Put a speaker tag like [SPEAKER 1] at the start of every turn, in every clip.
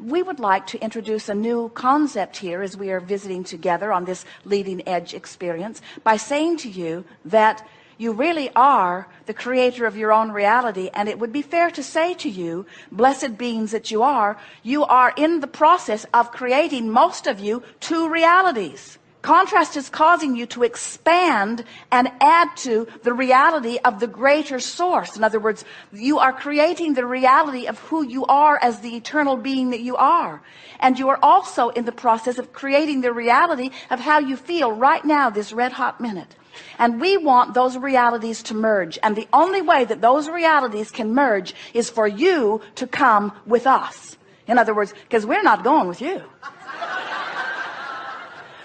[SPEAKER 1] we would like to introduce a new concept here as we are visiting together on this leading edge experience by saying to you that you really are the creator of your own reality. And it would be fair to say to you, blessed beings that you are in the process of creating, most of you, two realities. Contrast is causing you to expand and add to the reality of the greater source. In other words, you are creating the reality of who you are as the eternal being that you are. And you are also in the process of creating the reality of how you feel right now, this red hot minute. And we want those realities to merge. And the only way that those realities can merge is for you to come with us. In other words, because we're not going with you.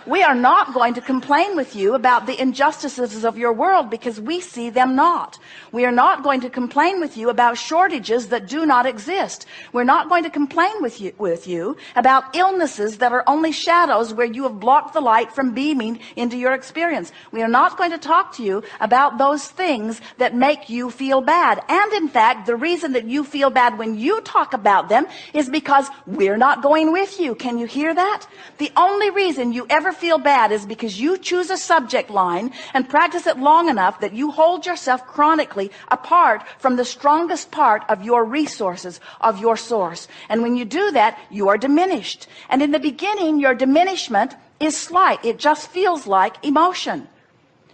[SPEAKER 1] We are not going to complain with you about the injustices of your world because we see them not. We are not going to complain with you about shortages that do not exist. We're not going to complain with you about illnesses that are only shadows where you have blocked the light from beaming into your experience. We are not going to talk to you about those things that make you feel bad. And in fact, the reason that you feel bad when you talk about them is because we're not going with you. Can you hear that? The only reason you ever feel bad is because you choose a subject line and practice it long enough that you hold yourself chronically apart from the strongest part of your resources, of your source. And when you do that, you are diminished. And in the beginning, your diminishment is slight. It just feels like emotion.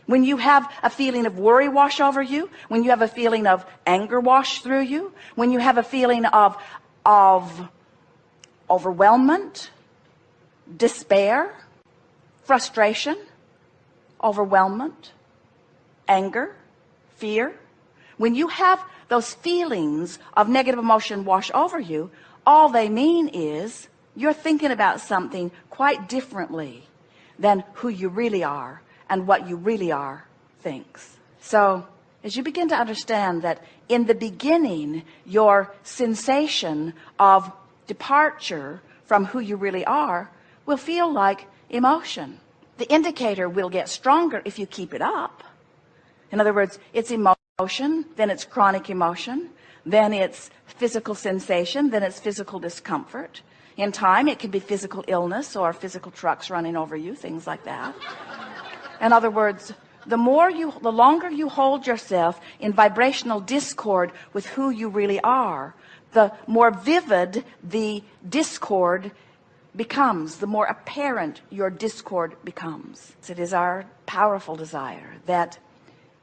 [SPEAKER 1] When you have a feeling of worry wash over you, when you have a feeling of anger wash through you, when you have a feeling of overwhelmment, despair, frustration, overwhelmment, anger, fear. When you have those feelings of negative emotion wash over you, all they mean is you're thinking about something quite differently than who you really are and what you really are thinks. So as you begin to understand that in the beginning, your sensation of departure from who you really are will feel like emotion. The indicator will get stronger if you keep it up. In other words, it's emotion, then it's chronic emotion, then it's physical sensation, then it's physical discomfort. In time, it can be physical illness or physical trucks running over you, things like that. In other words, the longer you hold yourself in vibrational discord with who you really are, the more vivid the discord becomes, the more apparent your discord becomes. It is our powerful desire that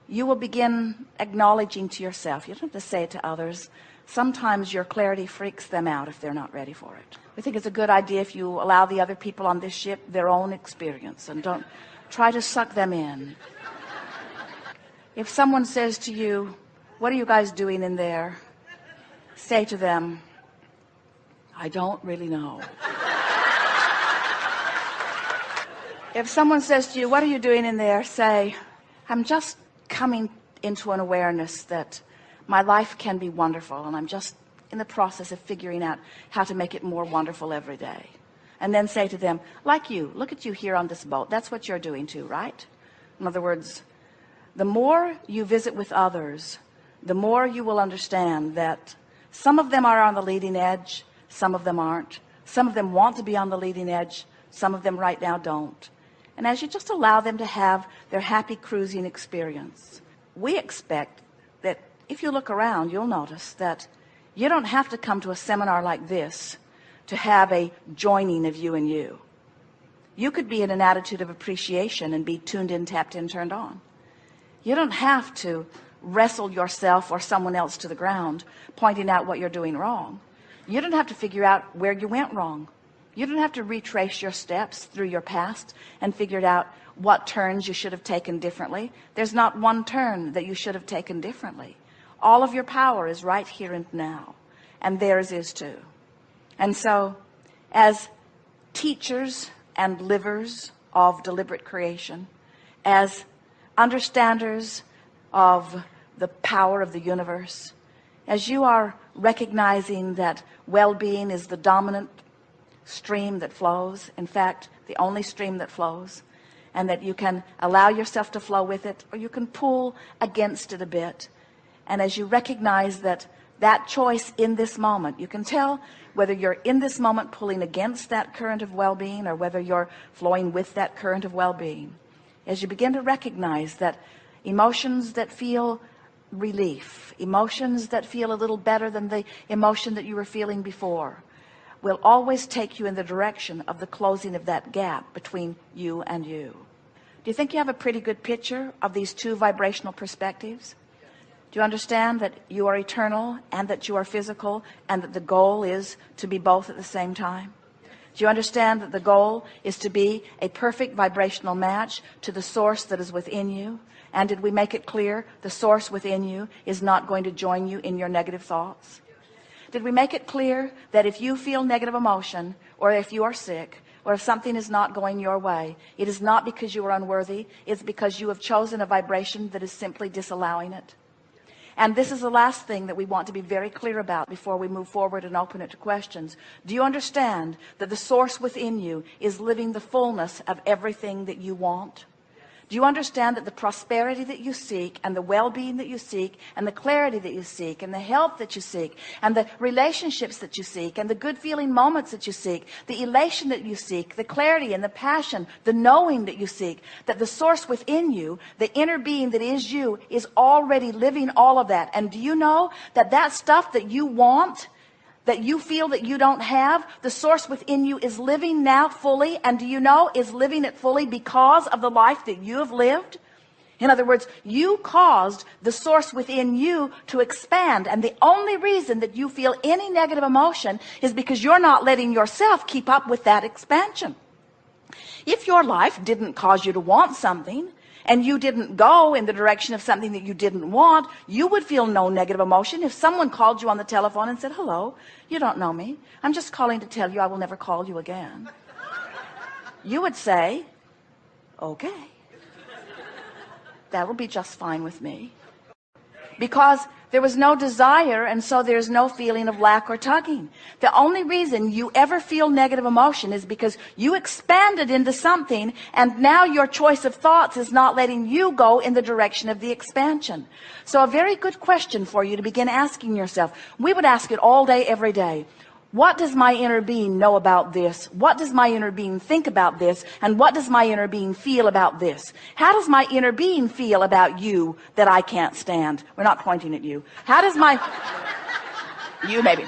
[SPEAKER 1] you will begin acknowledging to yourself. You don't have to say it to others. Sometimes your clarity freaks them out if they're not ready for it. We think it's a good idea if you allow the other people on this ship their own experience and don't try to suck them in. If someone says to you, "What are you guys doing in there?" say to them, "I don't really know." If someone says to you, "What are you doing in there?" say, "I'm just coming into an awareness that my life can be wonderful, and I'm just in the process of figuring out how to make it more wonderful every day." And then say to them, like you, look at you here on this boat. That's what you're doing too, right? In other words, the more you visit with others, the more you will understand that some of them are on the leading edge, some of them aren't. Some of them want to be on the leading edge, some of them right now don't. And as you just allow them to have their happy cruising experience, we expect that if you look around, you'll notice that you don't have to come to a seminar like this to have a joining of you and you. You could be in an attitude of appreciation and be tuned in, tapped in, turned on. You don't have to wrestle yourself or someone else to the ground, pointing out what you're doing wrong. You don't have to figure out where you went wrong. You don't have to retrace your steps through your past and figure out what turns you should have taken differently. There's not one turn that you should have taken differently. All of your power is right here and now, and theirs is too. And so, as teachers and livers of deliberate creation, as understanders of the power of the universe, as you are recognizing that well-being is the dominant stream that flows, in fact, the only stream that flows, and that you can allow yourself to flow with it, or you can pull against it a bit. And as you recognize that that choice in this moment. You can tell whether you're in this moment pulling against that current of well-being or whether you're flowing with that current of well-being. As you begin to recognize that emotions that feel relief, emotions that feel a little better than the emotion that you were feeling before, will always take you in the direction of the closing of that gap between you and you. Do you think you have a pretty good picture of these two vibrational perspectives? Do you understand that you are eternal and that you are physical and that the goal is to be both at the same time? Do you understand that the goal is to be a perfect vibrational match to the source that is within you? And did we make it clear the source within you is not going to join you in your negative thoughts? Did we make it clear that if you feel negative emotion, or if you are sick, or if something is not going your way, it is not because you are unworthy, it's because you have chosen a vibration that is simply disallowing it? And this is the last thing that we want to be very clear about before we move forward and open it to questions. Do you understand that the source within you is living the fullness of everything that you want? Do you understand that the prosperity that you seek and the well-being that you seek and the clarity that you seek and the health that you seek and the relationships that you seek and the good feeling moments that you seek, the elation that you seek, the clarity and the passion, the knowing that you seek, that the source within you, the inner being that is you, is already living all of that? And do you know that that stuff that you want, that you feel that you don't have, the source within you is living now fully? And do you know is living it fully because of the life that you have lived? In other words, you caused the source within you to expand, and the only reason that you feel any negative emotion is because you're not letting yourself keep up with that expansion. If your life didn't cause you to want something, and you didn't go in the direction of something that you didn't want, you would feel no negative emotion. If someone called you on the telephone and said, hello, you don't know me, I'm just calling to tell you I will never call you again, you would say, okay, that will be just fine with me. Because there was no desire, and so there's no feeling of lack or tugging. The only reason you ever feel negative emotion is because you expanded into something, and now your choice of thoughts is not letting you go in the direction of the expansion. So a very good question for you to begin asking yourself. We would ask it all day, every day. What does my inner being know about this? What does my inner being think about this? And what does my inner being feel about this? How does my inner being feel about you that I can't stand? We're not pointing at you. How does my... You maybe.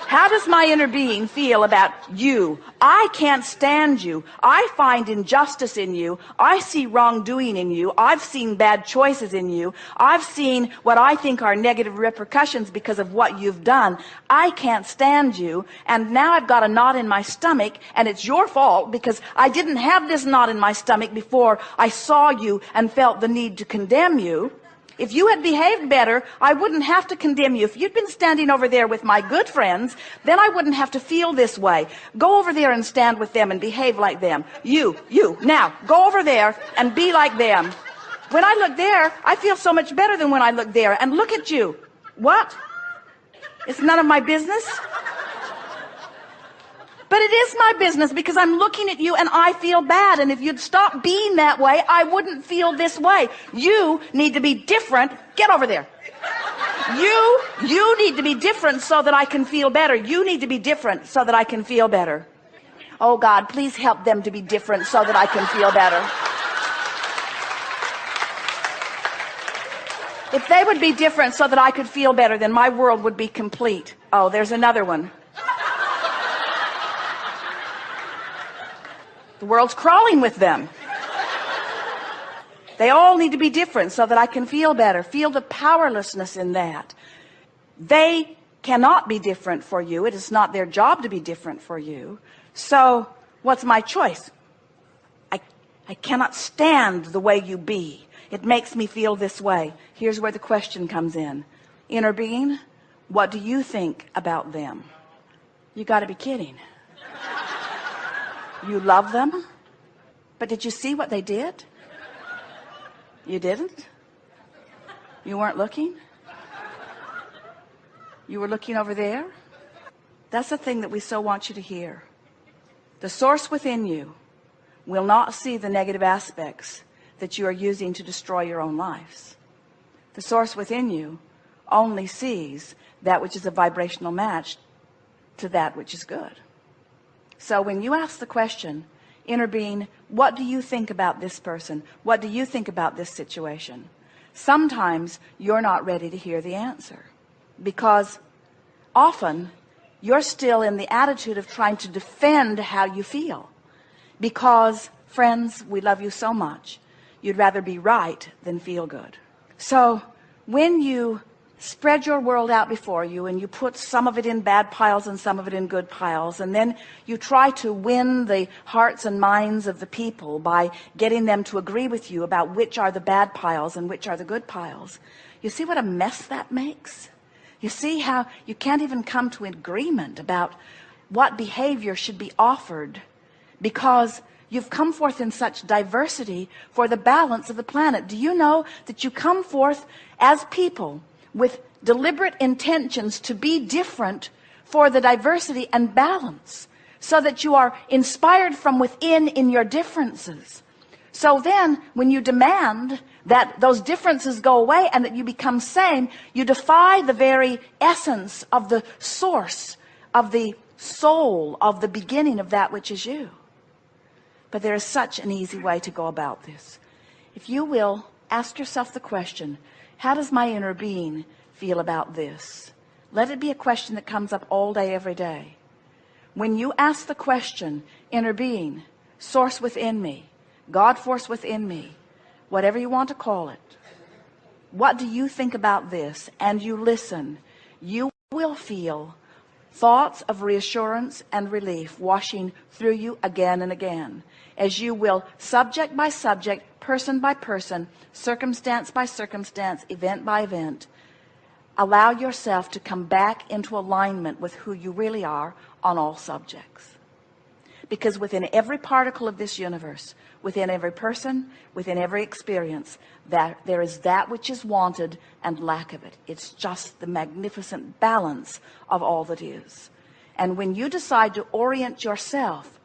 [SPEAKER 1] How does my inner being feel about you? I can't stand you. I find injustice in you. I see wrongdoing in you. I've seen bad choices in you. I've seen what I think are negative repercussions because of what you've done. I can't stand you. And now I've got a knot in my stomach, and it's your fault because I didn't have this knot in my stomach before I saw you and felt the need to condemn you. If you had behaved better, I wouldn't have to condemn you. If you'd been standing over there with my good friends, then I wouldn't have to feel this way. Go over there and stand with them and behave like them. You, now, go over there and be like them. When I look there, I feel so much better than when I look there. And look at you. What? It's none of my business? But it is my business because I'm looking at you and I feel bad. And if you'd stop being that way, I wouldn't feel this way. You need to be different. Get over there. You need to be different so that I can feel better. You need to be different so that I can feel better. Oh God, please help them to be different so that I can feel better. If they would be different so that I could feel better, then my world would be complete. Oh, there's another one. The world's crawling with them. They all need to be different so that I can feel better. Feel the powerlessness in that. They cannot be different for you. It is not their job to be different for you. So what's my choice? I cannot stand the way you be. It makes me feel this way. Here's where the question comes in. Inner being, what do you think about them? You got to be kidding. You love them, but did you see what they did? You didn't? You weren't looking? You were looking over there? That's the thing that we so want you to hear. The source within you will not see the negative aspects that you are using to destroy your own lives. The source within you only sees that which is a vibrational match to that which is good. So when you ask the question, inner being, what do you think about this person? What do you think about this situation? Sometimes you're not ready to hear the answer, because often you're still in the attitude of trying to defend how you feel. Because, friends, we love you so much, you'd rather be right than feel good. So when you spread your world out before you and you put some of it in bad piles and some of it in good piles, and then you try to win the hearts and minds of the people by getting them to agree with you about which are the bad piles and which are the good piles, you see what a mess that makes? You see how you can't even come to an agreement about what behavior should be offered, because you've come forth in such diversity for the balance of the planet. Do you know that you come forth as people with deliberate intentions to be different for the diversity and balance, so that you are inspired from within in your differences? So then when you demand that those differences go away and that you become same, you defy the very essence of the source, of the soul, of the beginning of that which is you. But there is such an easy way to go about this. If you will, ask yourself the question, how does my inner being feel about this? Let it be a question that comes up all day, every day. When you ask the question, inner being, source within me, God force within me, whatever you want to call it, what do you think about this? And you listen, you will feel thoughts of reassurance and relief washing through you again and again, as you will, subject by subject, person by person, circumstance by circumstance, event by event, allow yourself to come back into alignment with who you really are on all subjects. Because within every particle of this universe, within every person, within every experience, that there is that which is wanted and lack of it. It's just the magnificent balance of all that is. And when you decide to orient yourself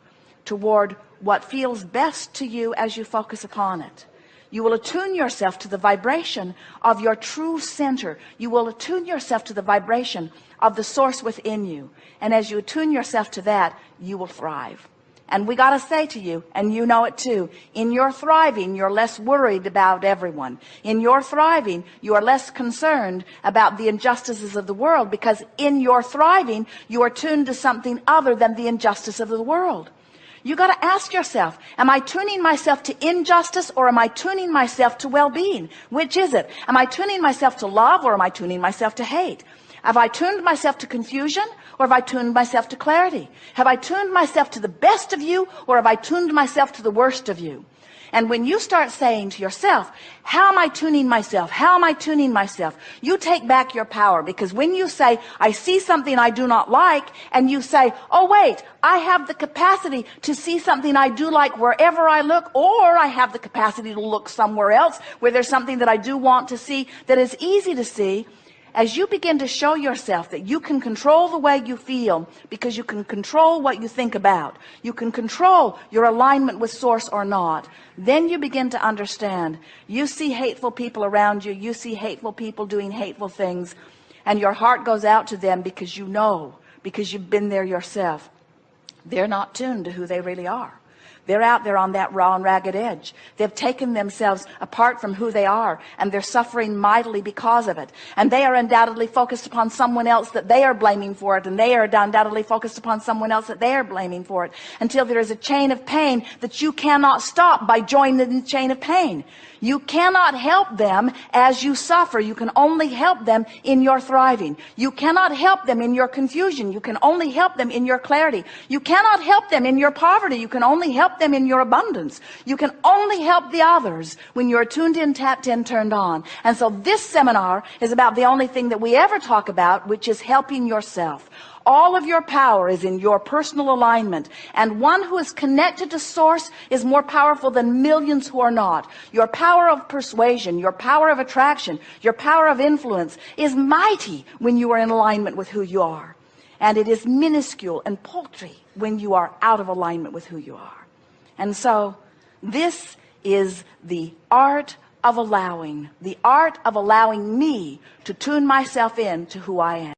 [SPEAKER 1] toward what feels best to you as you focus upon it, you will attune yourself to the vibration of your true center. You will attune yourself to the vibration of the source within you. And as you attune yourself to that, you will thrive. And we got to say to you, and you know it too, in your thriving, you're less worried about everyone. In your thriving, you are less concerned about the injustices of the world, because in your thriving, you are tuned to something other than the injustice of the world. You got to ask yourself, am I tuning myself to injustice, or am I tuning myself to well-being? Which is it? Am I tuning myself to love, or am I tuning myself to hate? Have I tuned myself to confusion, or have I tuned myself to clarity? Have I tuned myself to the best of you, or have I tuned myself to the worst of you? And when you start saying to yourself, how am I tuning myself? How am I tuning myself? You take back your power, because when you say, I see something I do not like, and you say, oh wait, I have the capacity to see something I do like wherever I look, or I have the capacity to look somewhere else where there's something that I do want to see that is easy to see. As you begin to show yourself that you can control the way you feel, because you can control what you think about, you can control your alignment with source or not, then you begin to understand. You see hateful people around you, you see hateful people doing hateful things, and your heart goes out to them because you know, because you've been there yourself. They're not tuned to who they really are. They're out there on that raw and ragged edge. They've taken themselves apart from who they are, and they're suffering mightily because of it. And they are undoubtedly focused upon someone else that they are blaming for it, and they are undoubtedly focused upon someone else that they are blaming for it, until there is a chain of pain that you cannot stop by joining the chain of pain. You cannot help them as you suffer. You can only help them in your thriving. You cannot help them in your confusion. You can only help them in your clarity. You cannot help them in your poverty. You can only help them in your abundance. You can only help the others when you're tuned in, tapped in, turned on. And so this seminar is about the only thing that we ever talk about, which is helping yourself. All of your power is in your personal alignment, and one who is connected to source is more powerful than millions who are not. Your power of persuasion, your power of attraction, your power of influence is mighty when you are in alignment with who you are, and it is minuscule and paltry when you are out of alignment with who you are. And so this is the art of allowing, the art of allowing me to tune myself in to who I am.